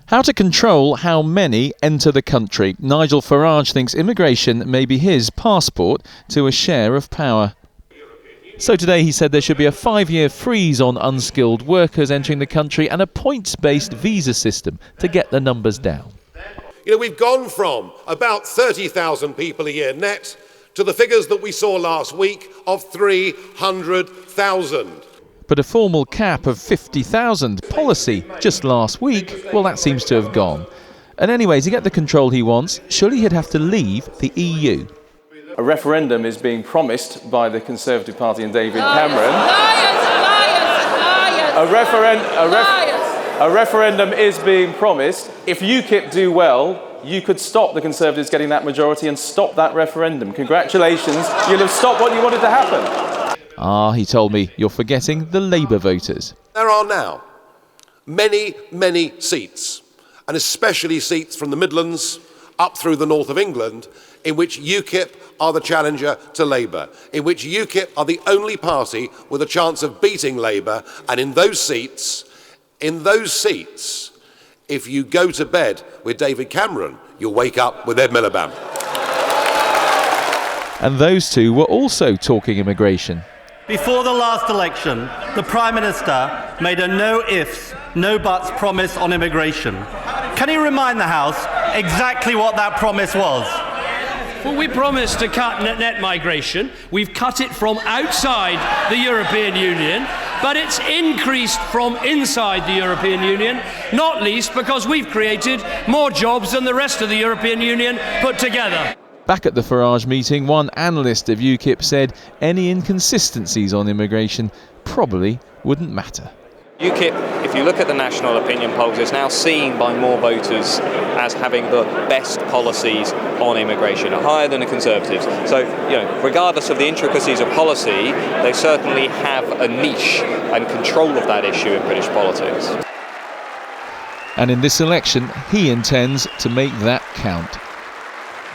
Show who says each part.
Speaker 1: How to control how many enter the country. Nigel Farage thinks immigration may be his passport to a share of power. So today he said there should be a 5-year freeze on unskilled workers entering the country and a points-based visa system to get the numbers down.
Speaker 2: We've gone from about 30,000 people a year net to the figures that we saw last week of 300,000.
Speaker 1: But a formal cap of 50,000 policy just last week, well, that seems to have gone. And anyway, to get the control he wants, surely he'd have to leave the EU.
Speaker 3: A referendum is being promised by the Conservative Party and David Cameron. A referendum is being promised. If UKIP do well, you could stop the Conservatives getting that majority and stop that referendum. Congratulations, you'll have stopped what you wanted to happen.
Speaker 1: He told me, you're forgetting the Labour voters.
Speaker 2: There are now many, many seats, and especially seats from the Midlands up through the north of England, in which UKIP are the challenger to Labour, in which UKIP are the only party with a chance of beating Labour, and in those seats, if you go to bed with David Cameron, you'll wake up with Ed Miliband.
Speaker 1: And those two were also talking immigration.
Speaker 4: Before the last election, the Prime Minister made a no ifs, no buts promise on immigration. Can he remind the House exactly what that promise was?
Speaker 5: Well, we promised to cut net migration. We've cut it from outside the European Union, but it's increased from inside the European Union, not least because we've created more jobs than the rest of the European Union put together.
Speaker 1: Back at the Farage meeting, one analyst of UKIP said any inconsistencies on immigration probably wouldn't matter.
Speaker 6: UKIP, if you look at the national opinion polls, is now seen by more voters as having the best policies on immigration, higher than the Conservatives. So, regardless of the intricacies of policy, they certainly have a niche and control of that issue in British politics.
Speaker 1: And in this election, he intends to make that count.